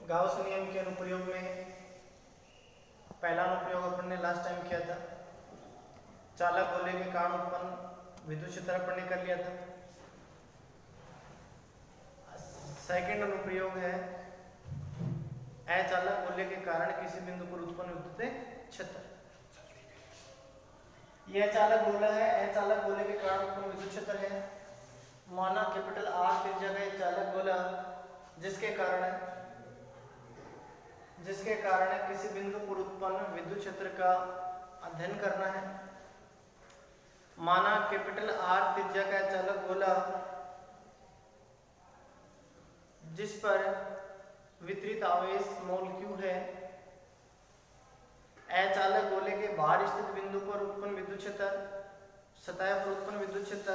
Gauss नियम के अनुप्रयोग में पहला अनुप्रयोग अपन ने लास्ट टाइम किया था, चालक गोले के कारण उत्पन्न विद्युत क्षेत्र अपन ने कर लिया था। सेकंड अनुप्रयोग है अचालक गोले के कारण किसी बिंदु पर उत्पन्न विद्युत क्षेत्र। यह चालक गोला है, अचालक गोले के कारण उत्पन्न विद्युत क्षेत्र है। माना कैपिटल आर त्रिज्या का चालक गोला जिसके कारण किसी बिंदु पर उत्पन्न विद्युत क्षेत्र का अध्ययन करना है। माना कैपिटल आर त्रिज्या का चालक गोला जिस पर वितरित आवेश स्मॉल q है, अचालक गोले के बाहर स्थित बिंदु पर उत्पन्न विद्युत क्षेत्र, सतह पर उत्पन्न विद्युत क्षेत्र,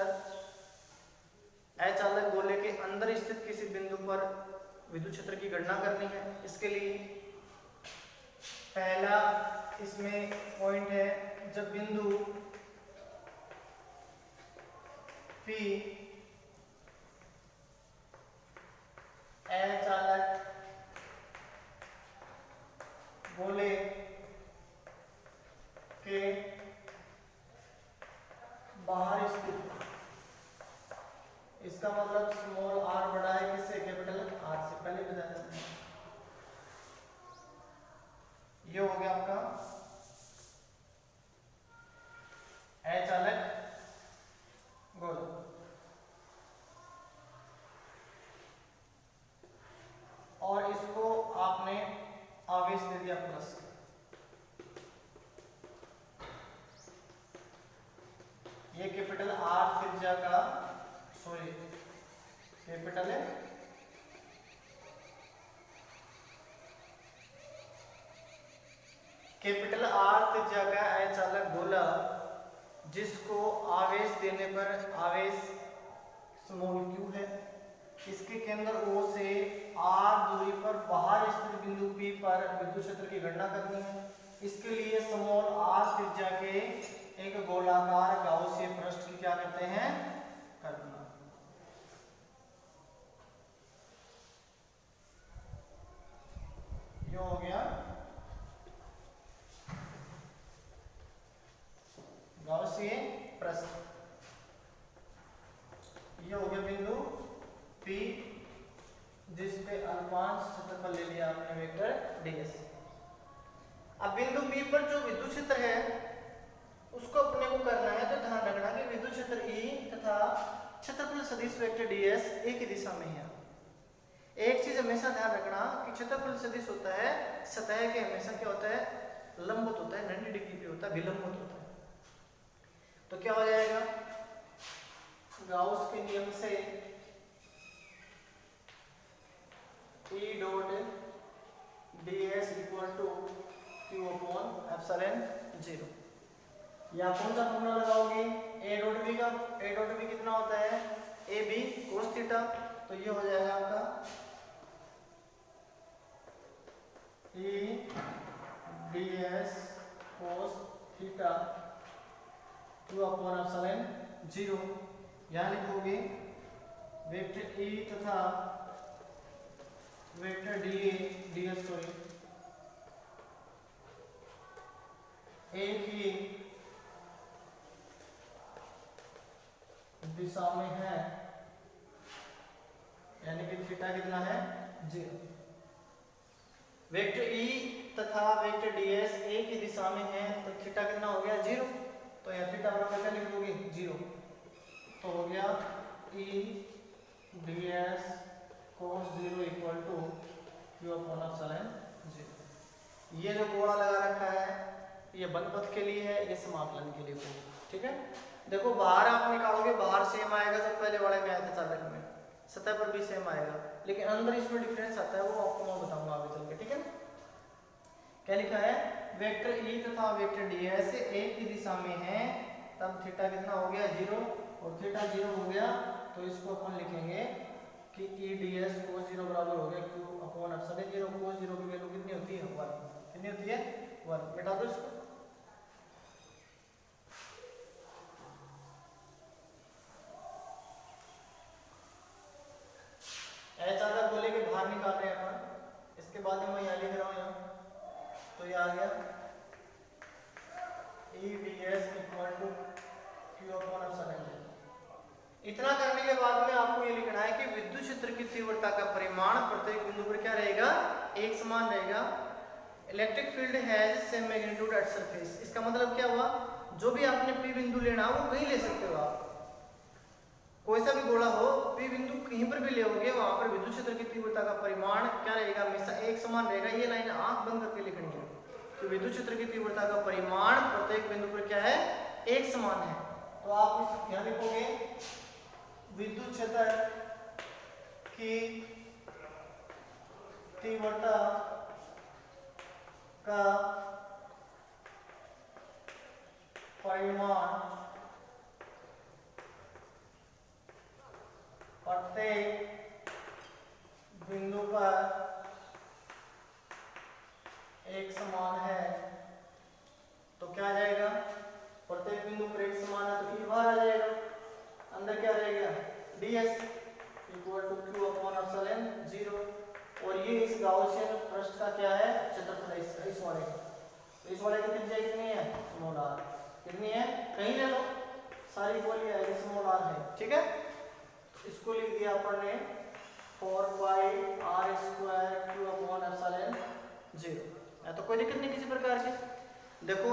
अचालक गोले के अंदर स्थित किसी बिंदु पर विद्युत क्षेत्र की गणना करनी है। इसके लिए पहला इसमें पॉइंट है, जब बिंदु P अचालक गोले के बाहर स्थित, इसका मतलब स्मॉल r बड़ा है किससे, कैपिटल R से, पहले बताया था। ये हो गया आपका अचालक गोला। और इसको आपने आवेश दे दिया प्लस। ये कैपिटल R त्रिज्या का, सॉरी कैपिटल है कैपिटल R त्रिज्या का अचालक गोला जिसको आवेश देने पर आवेश स्मॉल q है, इसके केंद्र O से r दूरी पर बाहर स्थित बिंदु P पर विद्युत क्षेत्र की गणना करनी है। इसके लिए स्मॉल r त्रिज्या के एक गोलाकार गाउसीय पृष्ठ की क्या करते हैं, कल्पना। ये हो गया गाउसीय पृष्ठ। ये हो गया बिंदु P जिस पे अल्पांश क्षेत्रफल ले लिया आपने वेक्टर ds। अब बिंदु P पर जो विद्युत क्षेत्र है उसको अपने को करना है, तो ध्यान रखना कि विद्युत क्षेत्र E तथा क्षेत्रफल सदिश वेक्टर ds एक ही दिशा में है। एक चीज हमेशा ध्यान रखना कि क्षेत्रफल सदिश होता है सतह के हमेशा क्या होता है, लंबवत होता है, 90 डिग्री पे होता है, विलंबवत होता है। तो क्या हो जाएगा, गाउस के नियम से E dot ds equal to q upon epsilon 0। यहाँ कौन सा फॉर्मूला लगाओगे, a डॉट b का, a डॉट b कितना होता है, a b cos थीटा। तो ये हो जाएगा आपका E ds cos theta q upon epsilon 0। यहाँ लिखोगे वेक्टर E तथा वेक्टर ds सॉरी एक ही दिशा में है, यानी कि थीटा कितना है, 0। वेक्टर E तथा वेक्टर ds एक ही दिशा में है, तो थीटा कितना हो गया, 0। तो यह थीटा बराबर क्या लिख दोगे, 0। तो हो गया E ds cos 0 equal to q upon epsilon 0। ये जो गोला लगा रखा है ये बंद पथ के लिए है, ये समाकलन के लिए होगा, ठीक है। देखो बाहर आप निकालोगे, बाहर सेम आएगा जब पहले वाले में आया था चालक में, सतह पर भी सेम आएगा, लेकिन अंदर इसमें डिफरेंस आता है, वो आपको मैं बताऊंगा आगे चल के, ठीक है। क्या लिखा है, वेक्टर E तथा वेक्टर ds एक ही दिशा में है, तब थीटा कितना हो गया, 0। और थीटा 0 हो गया तो इसको अपन लिखेंगे कि E ds cos 0 बराबर हो गया q अपॉन एप्सिलॉन 0। cos 0 की वैल्यू कितनी होती है, 1। कितनी होती है, 1। मिटा दो इसको। अचालक गोले के बाहर निकाल रहे हैं अपन, इसके बाद में मैं यहाँ लिख रहा हूँ यहाँ, तो ये आ गया EDS इक्वल टू Q/ε। इतना करने के बाद में आपको ये लिखना है कि विद्युत क्षेत्र की तीव्रता का परिमाण प्रत्येक बिंदु पर क्या रहेगा, एक समान रहेगा। Electric field has same magnitude at surface. इसका मतलब क्या हुआ, जो भी आपने P बिंदु लेना वो कहीं ले सकते हो आप, कोई सा भी गोला हो P बिंदु कहीं पर भी ले होगे, वहां पर विद्युत क्षेत्र की तीव्रता का परिमाण क्या रहेगा, हमेशा एक समान रहेगा। ये लाइन आंख बंद करके लिखनी है कि विद्युत क्षेत्र की तीव्रता का परिमाण प्रत्येक बिंदु पर क्या है, एक समान है। तो आप यहाँ लिखोगे विद्युत क्षेत्र की तीव्रता का परिमाण प्रत्येक बिंदु पर एक समान है। तो क्या आ जाएगा, प्रत्येक बिंदु पर एक समान है तो E बाहर आ जाएगा, अंदर क्या रहेगा ds इक्वल टू Q/ε0। और ये इस गाउसियन पृष्ठ का क्या है, क्षेत्रफल है इस वाले का। इस वाले की त्रिज्या कितनी है, स्मॉल r। कितनी है, कहीं ले लो, सारी बोली है, स्मॉल r है, ठीक है। इसको लिख दिया अपन ने 4πr² Q/ε0। तो कोई दिक्कत नहीं किसी प्रकार की। देखो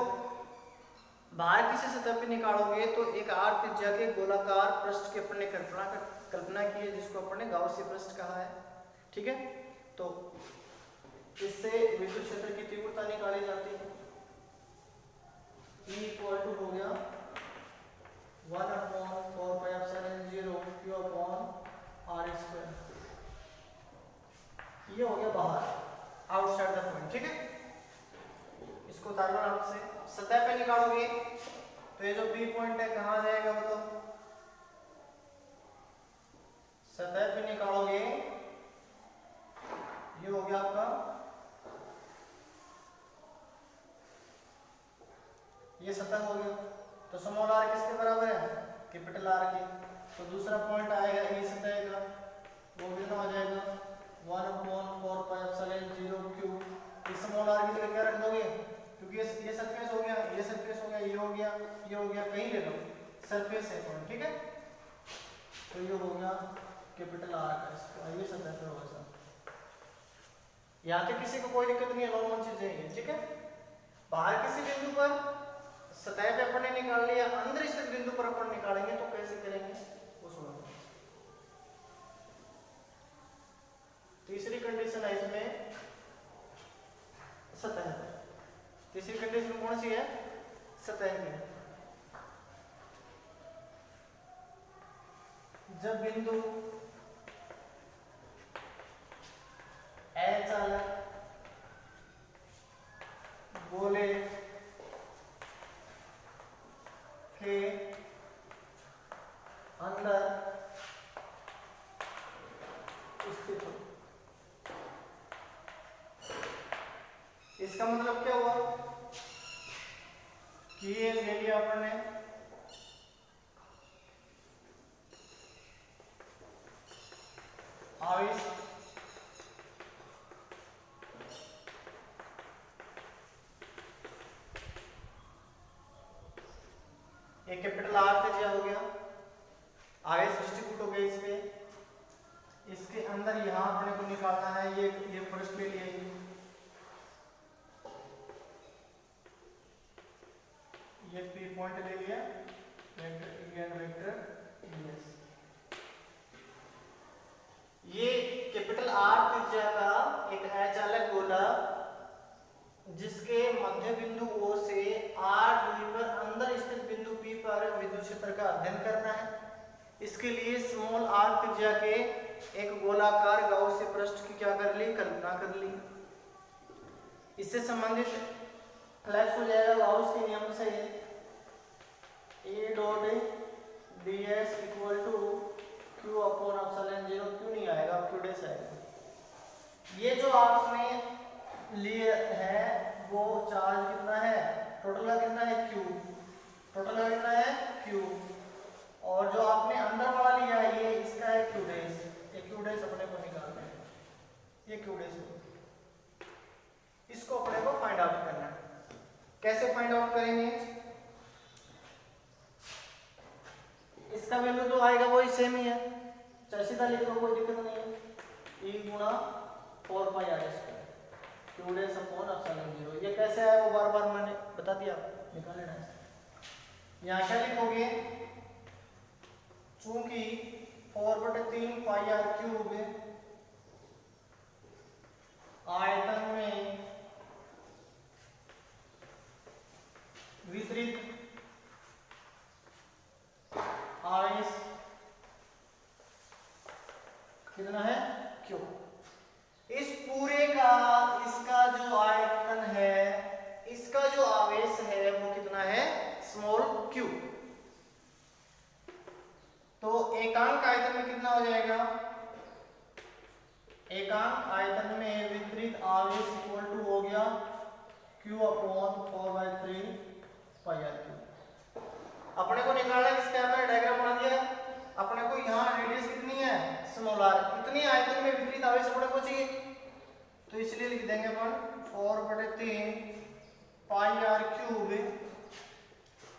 बाहर किसी सतह पे निकालोगे तो एक r त्रिज्या के गोलाकार पृष्ठ की अपन ने कल्पना की है, जिसको अपन ने गाउसी पृष्ठ कहा है, ठीक है। तो इससे विद्युत क्षेत्र की तीव्रता निकाली जाती है। E इक्वल टू हो गया 1/4πε0 Q/r²। ये हो गया बाहर, आउटसाइड द पॉइंट, ठीक है। इसको उतारना आपसे, सतह पे निकालोगे तो ये जो P पॉइंट है कहाँ जाएगा बताओ, सतह पे निकालोगे ये हो गया आपका, ये सतह हो गया। तो स्मॉल r किसके बराबर है, कैपिटल R के। तो दूसरा पॉइंट आएगा ये सतह का, वो कितना हो जाएगा 1/4πε0 Q। इस स्मॉल r की जगह क्या रख दोगे, क्योंकि ये सरफेस हो गया, ये सरफेस हो गया, ये हो गया, ये हो गया, कहीं ले लो, सरफेस है पॉइंट, ठीक है। तो ये हो गया कैपिटल R का, इसको ये सतह पे होगा सर। यहाँ तक किसी को कोई दिक्कत नहीं है, नॉर्मल चीजें हैं, ठीक है। बाहर किसी बिंदु पर सतह पे अपन ने निकाल लिया, अंदर इस बिंदु पर अपन निकालेंगे तो कैसे करेंगे वो सुनो। तीसरी कंडीशन है इसमें सतह पे, तीसरी कंडीशन कौन सी है, सतह पे। जब बिंदु H चालक गोले के अंदर स्थित हो। इसका मतलब क्या हुआ कि ये ले लिया अपन ने आवेश, ये कैपिटल R त्रिज्या हो गया, आवेश डिस्ट्रीब्यूट हो गया इस पे, इसके अंदर यहां अपने को निकालना है, ये पृष्ठ ले लिया, ये P पॉइंट ले लिया, वेक्टर ds। ये कैपिटल R त्रिज्या का एक अचालक गोला जिसके मध्य बिंदु O से r दूरी पर अंदर स्थित बिंदु P पर विद्युत क्षेत्र का अध्ययन करना है। इसके लिए स्मॉल r त्रिज्या के एक गोलाकार गाउसी पृष्ठ की क्या कर ली, कल्पना कर ली। इससे संबंधित फ्लैक्स हो जाएगा गाउस के नियम से, E dot ds equal to Q/ε0, क्यों नहीं आएगा, Q डैश आएगा। ये जो आपने लिए है वो चार्ज कितना है, टोटल का कितना है Q, टोटल का कितना है Q। और जो आपने अंदर वाला लिया है ये इसका है Q डैश, ये Q डैश अपने को निकालना है, ये Q डैश है। सेम ही है, चाहे सीधा लिख दो कोई दिक्कत नहीं है। ई गुणा 4 pi are square q dash upon epsilon 0। ये कैसे है वो बार बार मैंने बता दिया, निकाल लेना है। यहाँ क्या लिखोगे, चूंकि 4/3 पाई आर क्यूब आयतन में वितरित आवेश कितना है, क्यू। इस पूरे का इसका जो आयतन है, इसका जो आवेश है वो कितना है, स्मॉल क्यू। तो एकांक आयतन में कितना हो जाएगा, एकांक आयतन में वितरित आवेश इक्वल टू हो गया Q upon 4/3 pi R cube. अपने को निकालना है, इसका मैंने डायग्राम बना दिया। अपने को यहाँ रेडियस कितनी है, स्मॉल आर, इतनी आयतन में वितरित आवेश अपने को चाहिए, तो इसलिए लिख देंगे अपन 4/3 पाई आर क्यूब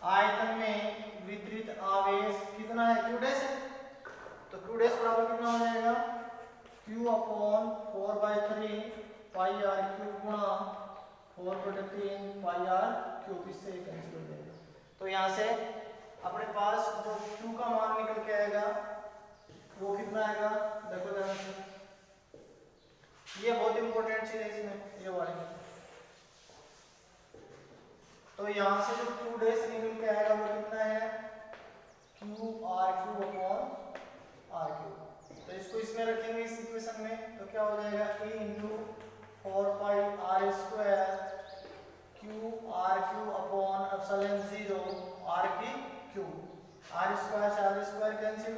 आयतन में वितरित आवेश कितना है, क्यू डैश। तो क्यू डैश बराबर कितना हो जाएगा, Q upon 4/3 pi R cube गुणा 4/3 पाई आर क्यूब, इससे कैंसिल हो जाएगा। तो यहाँ से अपने पास जो Q का मान निकल के आएगा वो कितना आएगा, देखो ध्यान से, ये बहुत इंपॉर्टेंट चीज है इसमें, ये वाली। तो यहाँ से जो Q डैश निकल के आएगा वो कितना है, Q R cube upon R cube. तो इसको इसमें रखेंगे इस इक्वेशन में, तो क्या हो जाएगा, E into 4 pi are square Q R cube upon epsilon 0 R की क्यूब, आर स्क्वायर से R square cancel,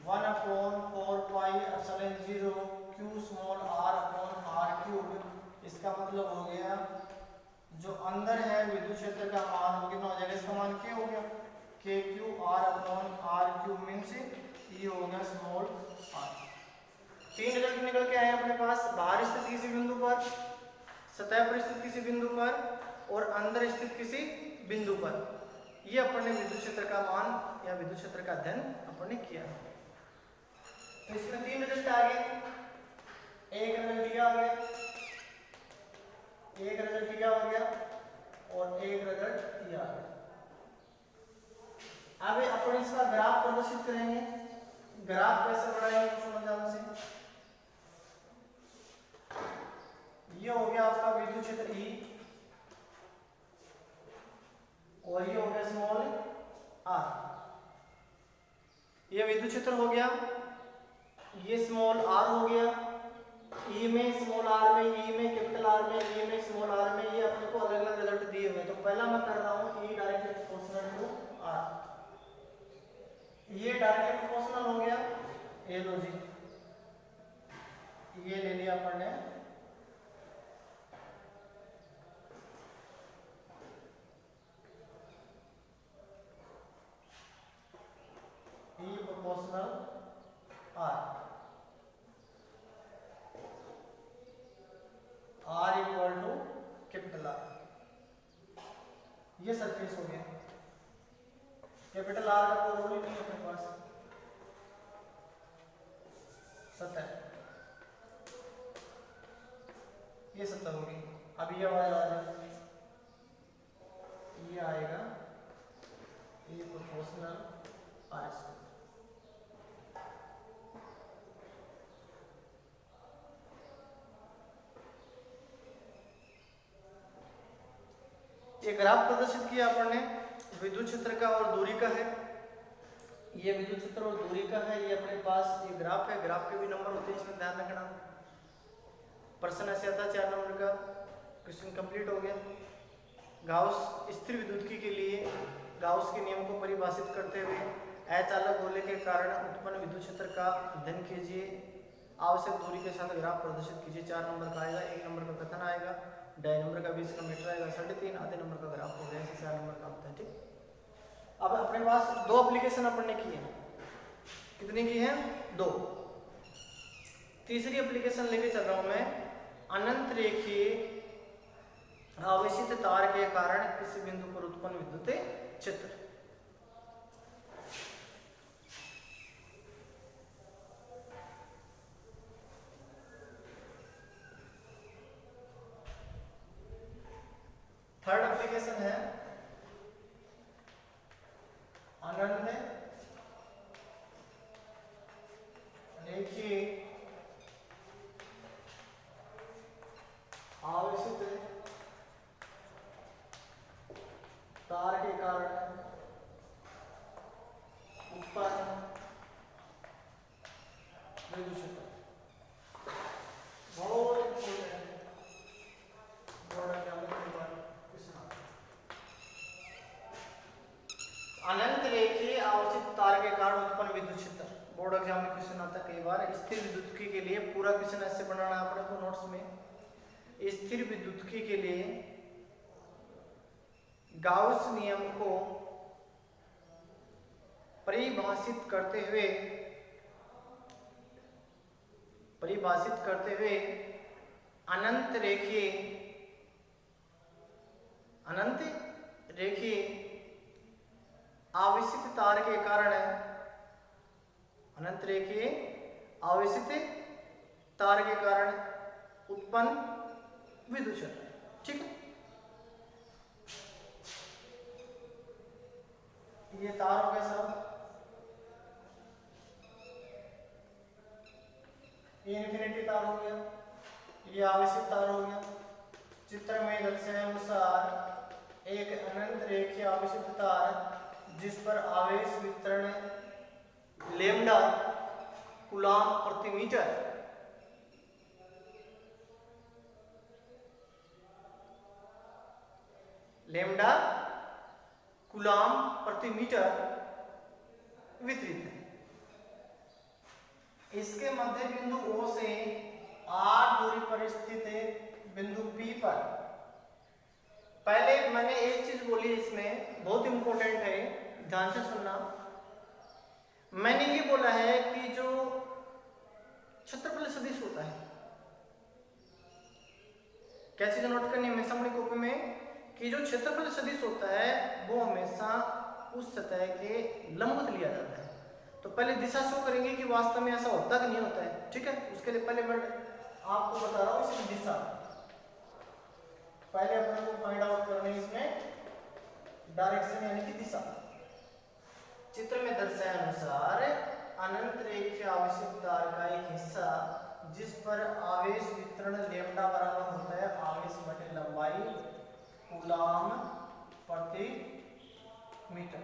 1 upon 4 pi epsilon 0 Q small R upon R cube. इसका मतलब हो गया जो अंदर है विद्युत क्षेत्र का मान वो कितना हो जाएगा, इसका मान क्या हो गया, K Q R upon R cube means E हो गया स्मॉल आर। तीन रिजल्ट निकल के आए अपने पास, बाहर स्थित किसी बिंदु पर, सतह पर स्थित किसी बिंदु पर और अंदर स्थित किसी बिंदु पर। ये अपन ने विद्युत क्षेत्र का मान या विद्युत क्षेत्र का अध्ययन अपन ने किया। तो इसमें तीन रिजल्ट आ गए, एक रिजल्ट यह आ गया, एक रिजल्ट यह आ गया और एक रिजल्ट यह आ गया। अब अपन इसका ग्राफ प्रदर्शित करेंगे। ग्राफ कैसे बढ़ाएंगे समझ ध्यान से। ये हो गया आपका विद्युत क्षेत्र E और ये हो गया स्मॉल r। ये विद्युत क्षेत्र हो गया, ये स्मॉल r हो गया, E में स्मॉल r में, E में कैपिटल R में, E में स्मॉल r में, ये अपने को अलग अलग रिजल्ट दिए हुए। तो पहला मैं कर रहा हूँ E directly proportional to r, ये डायरेक्टली प्रोपोर्शनल हो गया, ये लो जी, ये ले लिया अपन ने। E proportional R, R equal to capital R, ये सरफेस हो गया। कैपिटल R का कोई रोल ही नहीं है अपने पास, सतह, ये सतह होगी। अब ये वाला आ जाए, ये आएगा E proportional R स्क्वायर। ये ग्राफ प्रदर्शित किया अपन ने विद्युत क्षेत्र का और दूरी का है। ये विद्युत क्षेत्र और दूरी का है, ये अपने पास ये ग्राफ है। ग्राफ के भी नंबर होते हैं, इसमें ध्यान रखना। प्रश्न ऐसे आता है 4 नंबर का, क्वेश्चन कंप्लीट हो गया। गाउस स्थिर विद्युतकी के लिए गाउस के नियम को परिभाषित करते हुए अचालक गोले के कारण उत्पन्न विद्युत क्षेत्र का अध्ययन कीजिए। आवश्यक दूरी के साथ ग्राफ प्रदर्शित कीजिए। 4 नंबर का आएगा, 1 नंबर का कथन आएगा, 2.5 नंबर का 20 का मीटर आएगा, 3.5 आधे नंबर का ग्राफ हो गया। ऐसे 4 नंबर का होता है, ठीक। अब अपने पास 2 एप्लीकेशन अपन ने की है, कितनी की है, 2। तीसरी एप्लीकेशन लेके चल रहा हूं मैं, अनंत रेखीय आवेशित तार के कारण किसी बिंदु पर उत्पन्न विद्युत क्षेत्र। मल्टीप्लिकेशन है अनन्य रेखीय आवेशित तार के कारण उत्पन्न विद्युत क्षेत्र बहुत इंपॉर्टेंट है। अनंत रेखीय आवेशित तार के कारण उत्पन्न विद्युत क्षेत्र बोर्ड एग्जाम में क्वेश्चन आता है कई बार। स्थिर विद्युत्की के लिए पूरा क्वेश्चन ऐसे बनाना है अपने को नोट्स में। स्थिर विद्युत्की के लिए गाउस नियम को परिभाषित करते हुए अनंत रेखीय आवेशित तार के कारण अनंत रेखीय आवेशित तार के कारण उत्पन्न विद्युत क्षेत्र। ठीक है, ये तार हो गया सब, ये इन्फिनिटी तार हो गया, ये आवेशित तार हो गया। चित्र में दर्शाए अनुसार एक अनंत रेखीय आवेशित तार जिस पर आवेश वितरण लैम्डा कूलॉम प्रति मीटर लैम्डा कूलॉम प्रति मीटर वितरित है। इसके मध्य बिंदु O से r दूरी पर स्थित बिंदु P पर, पहले मैंने एक चीज बोली इसमें बहुत इंपॉर्टेंट है, ध्यान से सुनना। मैंने ये बोला है कि जो क्षेत्रफल सदिश होता है, क्या चीज नोट करनी है हमेशा अपनी कॉपी में, कि जो क्षेत्रफल सदिश होता है वो हमेशा उस सतह के लंबवत लिया जाता है। तो पहले दिशा शो करेंगे कि वास्तव में ऐसा होता कि नहीं होता है। ठीक है, उसके लिए पहले मैं आपको बता रहा हूँ इसकी दिशा। पहले अपने को फाइंड आउट करनी है इसमें डायरेक्शन यानी कि दिशा। चित्र में दर्शाए अनुसार अनंत रेखीय आवेशित तार का एक हिस्सा जिस पर आवेश वितरण लैम्डा बराबर होता है आवेश बटे लंबाई कूलॉम प्रति मीटर।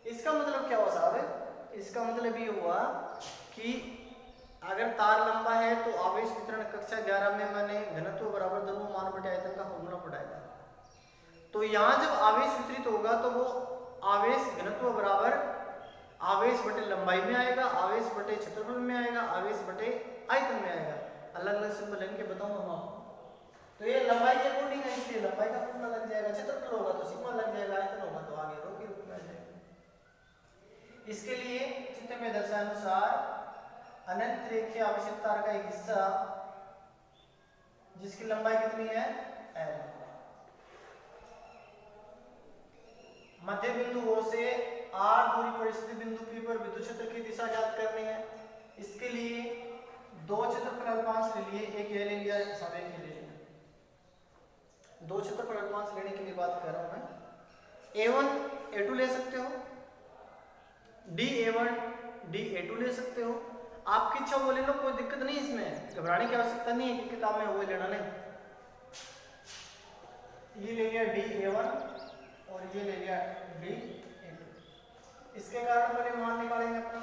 इसका मतलब क्या हुआ साहब? इसका मतलब ये हुआ कि अगर तार लंबा है तो आवेश वितरण कक्षा 11 में मैंने घनत्व बराबर द्रव्यमान बटे आयतन का फॉर्मूला पढ़ाया था। तो यहाँ जब आवेश वितरित होगा तो वो आवेश घनत्व बराबर आवेश बटे लंबाई में आएगा, आवेश बटे क्षेत्रफल में आएगा, आवेश बटे आयतन में आएगा। अलग अलग सिंबल इनके बताऊंगा मैं आपको। तो ये लंबाई के अकॉर्डिंग है, इसलिए लंबाई का फॉर्मूला लग जाएगा, क्षेत्रफल होगा तो सिग्मा लग जाएगा, आयतन होगा तो आगे रो के रूप में आ जाएगा। इसके लिए चित्र में दर्शाए अनुसार अनंत रेखीय आवेशित तार का एक हिस्सा जिसकी लंबाई कितनी है L, मध्य बिंदु O से R दूरी पर स्थित बिंदु P पर विद्युत क्षेत्र की दिशा ज्ञात करनी है। इसके लिए दो क्षेत्रफल अल्पांश ले लिए, एक ये ले लिया, सब एक ये ले लिया। दो क्षेत्रफल अल्पांश लेने के लिए बात कर रहा हूं मैं। A1 A2 ले सकते हो, DA1 DA2 ले सकते हो, आपकी इच्छा वो ले लो, कोई दिक्कत नहीं, इसमें घबराने की आवश्यकता नहीं है कि किताब में वो लेना नहीं। ये ले लिया DA1 और ये ले लिया DA2। इसके कारण पहले मान निकालेंगे अपना,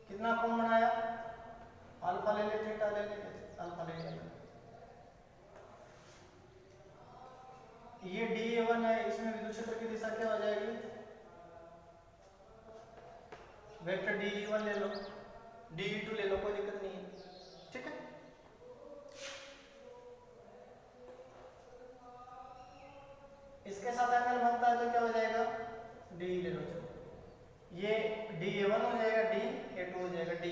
कितना कोण बनाया, अल्फा ले ले, थीटा ले ले, अल्फा ले ले। ये DA1 है, इसमें विद्युत क्षेत्र की दिशा क्या हो जाएगी, वेक्टर DE1 ले लो, DE2 ले लो, कोई दिक्कत नहीं है। ठीक है, इसके साथ एंगल बनता है तो क्या हो जाएगा, DE ले लो। चलो ये DA1 हो जाएगा, DA2 हो जाएगा, DE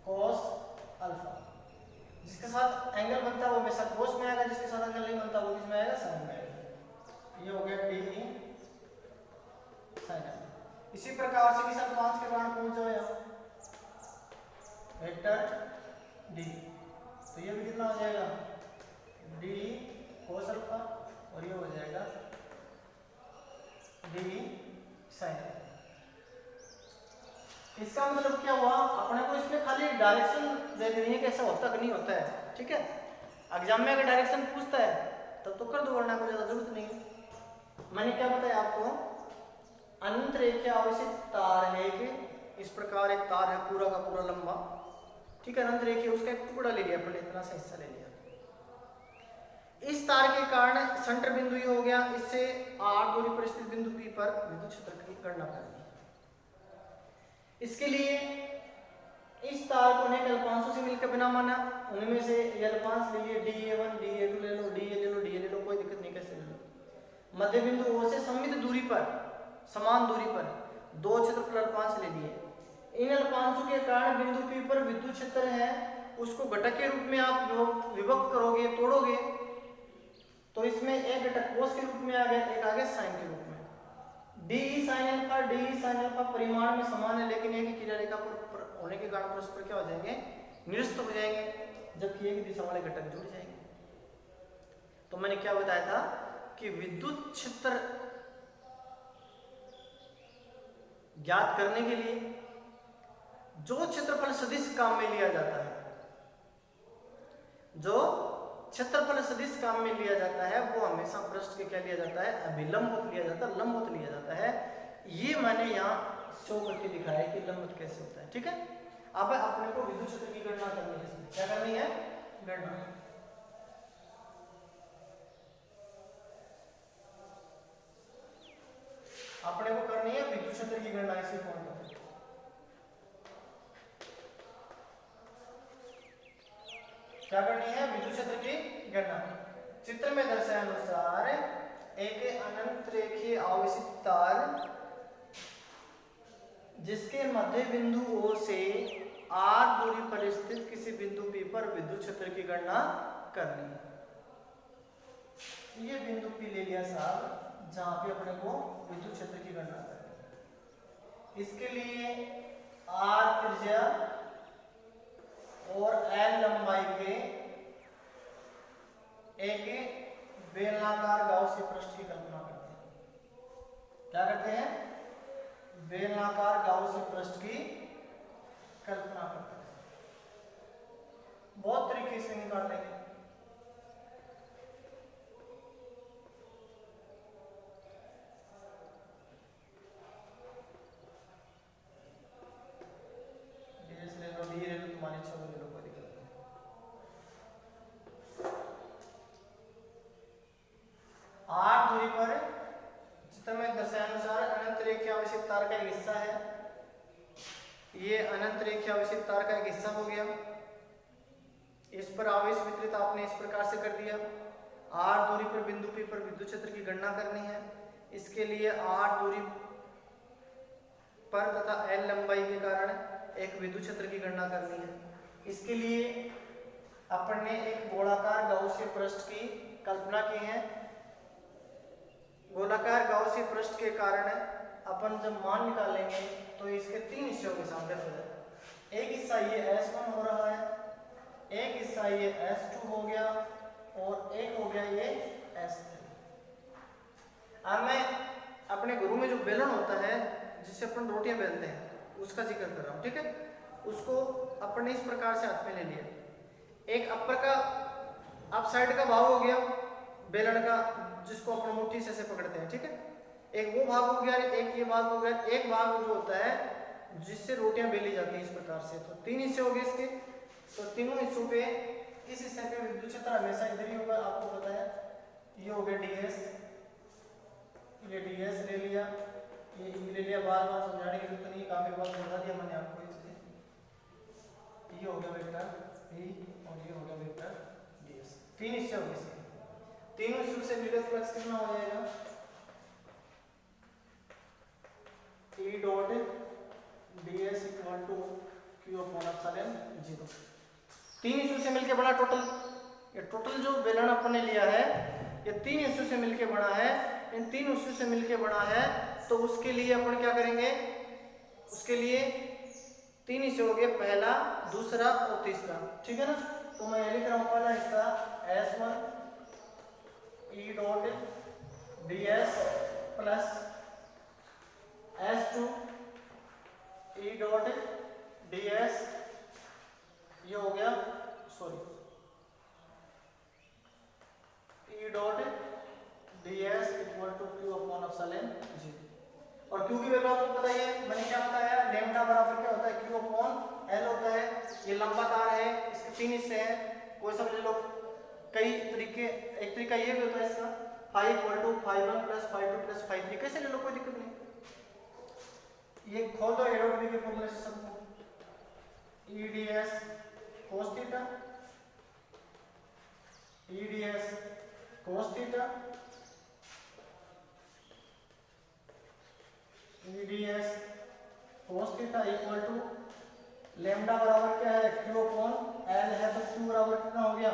cos अल्फा। जिसके साथ एंगल बनता है वो हमेशा cos में आएगा, जिसके साथ एंगल नहीं बनता वो किस में आएगा, sin में आएगा। ये हो गया DE sin अल्फा। इसी प्रकार से किस अल्पांश के कारण पहुंच जाओ यहाँ, वेक्टर D। तो तो ये भी कितना हो जाएगा डी कोस अल्फा और ये हो जाएगा डी साइन। इसका मतलब क्या हुआ, अपने को इसमें खाली डायरेक्शन देखनी है कैसा होता कि नहीं होता है, ठीक है। एग्जाम में अगर डायरेक्शन पूछता है तब तो कर दो, वरना कोई ज्यादा जरूरत नहीं है। मैंने क्या बताया आपको, अनंत रेखा आवेशित तार है कि इस प्रकार एक तार है पूरा का पूरा लंबा, ठीक है, अनंत रेखा, उसका एक टुकड़ा ले लिया अपने, इतना सा हिस्सा ले लिया। इस तार के कारण सेंटर बिंदु ये हो गया, इससे r दूरी पर स्थित बिंदु P पर विद्युत क्षेत्र की गणना करनी है। इसके लिए इस तार को अनेक अल्पांशों से मिलकर बना माना, उनमें से ये अल्पांश लीजिए dA1 dA2 ले लो, dA ले लो, dA ले लो, कोई दिक्कत नहीं, कैसे ले लो। मध्य बिंदु O से सममित दूरी पर, समान दूरी पर दो क्षेत्रफल अल्पांश ले लिए। इन अल्पांशों के कारण बिंदु P पर विद्युत क्षेत्र है, उसको घटक के रूप में आप विभक्त करोगे, तोड़ोगे, तो इसमें एक घटक कोस के रूप में आ गया, एक आ गया साइन के रूप में। डी साइन अल्फा परिमाण में समान है, लेकिन एक ही क्रिया रेखा पर होने के कारण परस्पर क्या हो जाएंगे, निरस्त हो जाएंगे, जबकि एक दिशा वाले घटक जुड़ जाएंगे। तो मैंने क्या बताया था कि विद्युत क्षेत्र ज्ञात करने के लिए जो क्षेत्रफल सदिश काम में लिया जाता है, जो क्षेत्रफल सदिश काम में लिया जाता है, वो हमेशा पृष्ठ के क्या लिया जाता है, अभिलंब लिया जाता है, लंब लिया जाता है। ये मैंने यहाँ शो करके दिखाया है कि लंब कैसे होता है, ठीक है। अब अपने को विद्युत क्षेत्र की गणना करनी है, इसमें क्या करनी है, गणना। अपने को करनी है विद्युत क्षेत्र की गणना, इसी पॉइंट पर क्या करनी है, विद्युत क्षेत्र की गणना। चित्र में दर्शाए अनुसार एक अनंत रेखीय आवेशित तार जिसके मध्य बिंदु O से r दूरी पर स्थित किसी बिंदु P पर विद्युत क्षेत्र की गणना करनी है। ये बिंदु P ले लिया साहब, जहां पे अपने को विद्युत क्षेत्र की गणना करनी है। इसके लिए r त्रिज्या और L लंबाई के एक बेलनाकार गाउसीय पृष्ठ की कल्पना करते हैं। क्या करते हैं, बेलनाकार गाउसीय पृष्ठ की कल्पना करते हैं। बहुत तरीके से निकाल लेंगे। तुम्हारी इच्छा ले लो, कोई दिक्कत नहीं। r दूरी पर चित्र में दर्शाए अनुसार अनंत रेखीय आवेशित तार का एक हिस्सा है। ये अनंत रेखीय आवेशित तार का एक हिस्सा हो गया। इस पर आवेश वितरित आपने इस प्रकार से कर दिया। r दूरी पर बिंदु P पर विद्युत क्षेत्र की गणना करनी है। इसके लिए r दूरी पर तथा L लंबाई के कारण एक विद्युत क्षेत्र की गणना करनी है। इसके लिए अपन ने एक गोलाकार गाउसीय पृष्ठ की कल्पना की है। गोलाकार गाउसीय पृष्ठ के कारण अपन जब मान निकालेंगे तो इसके तीन हिस्सों के सामने हो जाए। एक हिस्सा ये S1 हो रहा है, एक हिस्सा ये S2 हो गया और एक हो गया ये S3। अब मैं अपने गुरु में जो बेलन होता है जिससे अपन रोटियां बेलते हैं उसका जिक्र कर रहा हूँ, ठीक है। उसको अपन ने इस प्रकार से हाथ में ले लिया। एक अपर का अप साइड का भाग हो गया बेलन का, जिसको अपन मुट्ठी से पकड़ते हैं, ठीक है। एक वो भाग हो गया, एक ये भाग हो गया। एक भाग जो होता है जिससे रोटियां बेली जाती हैं इस प्रकार से। तो तीन हिस्से हो गए इसके। तो तीनों हिस्सों पे इस हिस्से पे विद्युत क्षेत्र हमेशा इधर ही होगा, आपको पता है। ये हो गया ds, ये ds ले लिया, ये ले लिया। बार बार समझाने की जरूरत नहीं, काफी बार समझा दिया मैंने आपको ये चीजें। ये हो गया वेक्टर v और ये हो गया वेक्टर ds। तीन हिस्से हो गए। तीनों हिस्सों से विद्युत फ्लक्स कितना हो जाएगा, E dot ds equal to q upon epsilon 0। तीन हिस्सों से मिलके बना टोटल। ये टोटल जो बेलन अपन ने लिया है ये तीन हिस्सों से मिलके बना है। इन तीन हिस्सों से मिलके बना है तो उसके लिए अपन क्या करेंगे, उसके लिए तीन हिस्से हो गए, पहला, दूसरा और तीसरा, ठीक है ना। तो मैं ये लिख रहा हूँ पहला हिस्सा S1 E dot ds plus S2 E dot ds, ये हो गया sorry E dot ds equal to Q upon epsilon G। और Q की वैल्यू आपको पता ही है, मैंने क्या बताया, लैम्डा बराबर क्या होता है, Q अपॉन L होता है। ये लंबा तार है, इसके 3 हिस्से हैं, कोई समझ लो। कई तरीके, एक तरीका ये भी होता है इसका, phi equal to phi 1 plus phi 2 plus phi 3, कैसे ले लो कोई दिक्कत नहीं। ये खोल दो ए डॉट बी के फॉर्मूले से सबको, E ds cos theta, E ds cos theta, E ds cos theta equal to lambda बराबर क्या है, Q अपॉन L है, तो Q बराबर कितना हो गया,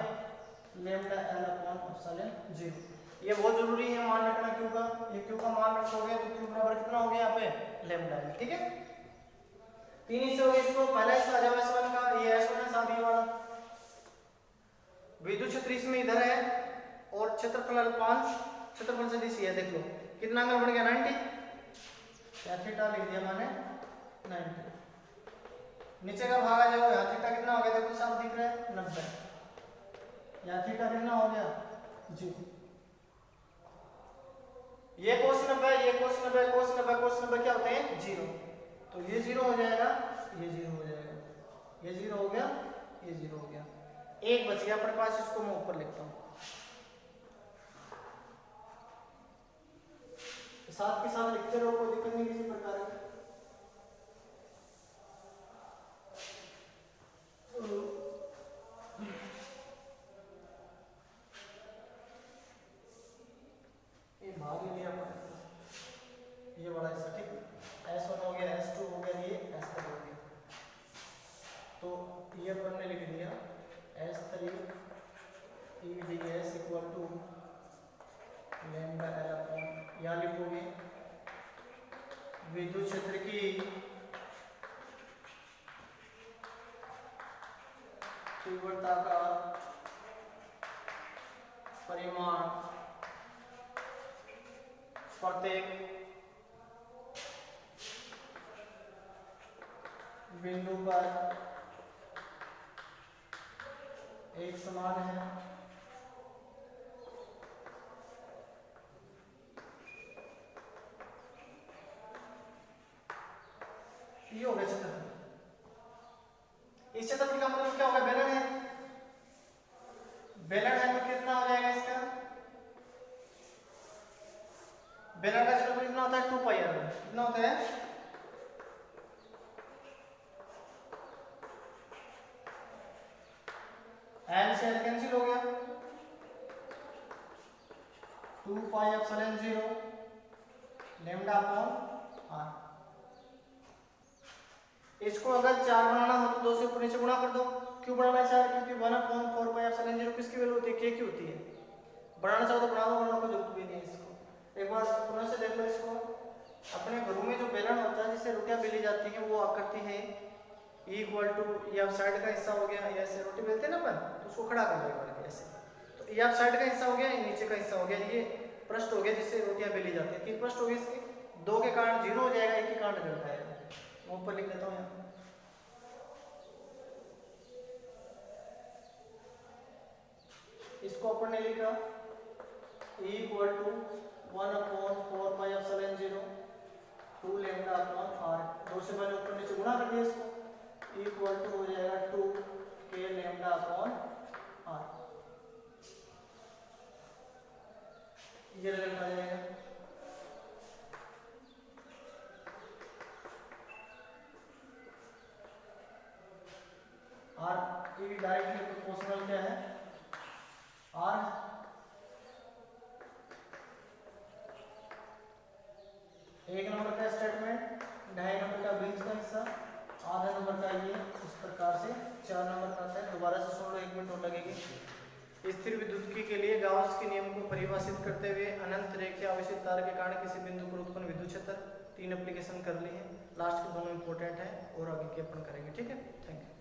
लैम्डा L अपॉन एप्सिलॉन 0। ये बहुत जरूरी है मान रखना Q का, ये Q का मान रखोगे तो Q बराबर कितना हो गया यहाँ पे, लैम्डा L, ठीक है। 3 हिस्से हो गए इसको, पहला हिस्सा जब S1 का, ये S1 है साथ ये वाला, विद्युत क्षेत्र इसमें इधर है और क्षेत्रफल 5, क्षेत्रफल सदिश है, देख लो कितना एंगल बढ़ गया 90, या थीटा लिख दिया मैंने 90। नीचे का भागा जाओ, यहाँ थीटा कितना हो गया, देखो साफ दिख रहा है 90, यहाँ थीटा कितना हो गया 0। ये cos 90, ये cos 90, cos 90, cos 90 क्या होते हैं 0, तो ये 0 हो जाएगा, ये 0 हो जाएगा, ये 0 हो गया, ये 0 हो गया, एक बच गया अपने पास, इसको मैं ऊपर लिखता हूँ। साथ के साथ लिखते रहो, कोई दिक्कत नहीं किसी प्रकार की। ये भाग ही लिया अपन, ये बड़ा हिस्सा, ठीक है। S1 हो गया, S2 हो गया, ये S3 हो गया, तो ये अपन ने लिख दिया S3 E ds equal to lambda L upon, यहाँ लिखोगे विद्युत क्षेत्र की तीव्रता का परिमाण प्रत्येक बिंदु पर एक समान है, ये हो गया क्षेत्रफल। इस क्षेत्रफल का मतलब क्या होगा, बेलन है, बेलन है तो कितना हो जाएगा इसका, बेलन का क्षेत्रफल कितना होता है 2 पाई r, कितना होता है, n से l कैंसिल हो गया, 2 पाई एप्सिलॉन 0 लैम्डा अपॉन r। इसको अगर 4 बनाना हो तो 2 से ऊपर नीचे गुणा कर दो। क्यों बढ़ाना है 4, क्योंकि 1/4 पाई एप्सिलॉन 0 किसकी वैल्यू होती है, k की होती है। बढ़ाना चाहो तो बढ़ा दो, वरना कोई जरूरत भी नहीं है इसको। एक बार पुनः से देख लो इसको, अपने घरों में जो बेलन होता है जिससे रोटियां बेली जाती हैं, वो आकृति है E इक्वल टू, ये आप साइड का हिस्सा हो गया, ऐसे रोटी बेलते हैं ना अपन, तो उसको खड़ा कर दो एक बार ऐसे, तो ये आप साइड का हिस्सा हो गया, ये नीचे का हिस्सा हो गया, ये पृष्ठ हो गया जिससे रोटियां बेली जाती है। 3 पृष्ठ हो गए इसके, 2 के कारण 0 हो जाएगा, 1 के कारण रिजल्ट आएगा। मैं ऊपर लिख देता हूँ यहाँ, इसको अपन ने लिखा E equal to 1/4 pi epsilon 0 2 lambda upon r, 2 से मैंने ऊपर नीचे गुणा कर दिया इसको, E इक्वल टू हो जाएगा 2 k लैम्डा अपॉन r, ये रिजल्ट आ जाएगा। r E डायरेक्टली प्रोपोर्शनल क्या है, r 1 नंबर का स्टेटमेंट, 2.5 नंबर का बीच का हिस्सा, आधा नंबर का ये, इस प्रकार से 4 नंबर का आता है। दोबारा से सुन लो, 1 मिनट और लगेगी। स्थिर विद्युत के लिए गाउस के नियम को परिभाषित करते हुए अनंत रेखीय आवेशित तार के कारण किसी बिंदु पर उत्पन्न विद्युत क्षेत्र, 3 एप्लीकेशन कर ली है, लास्ट के दोनों इंपॉर्टेंट है और आगे के अपन करेंगे, ठीक है। Thank you.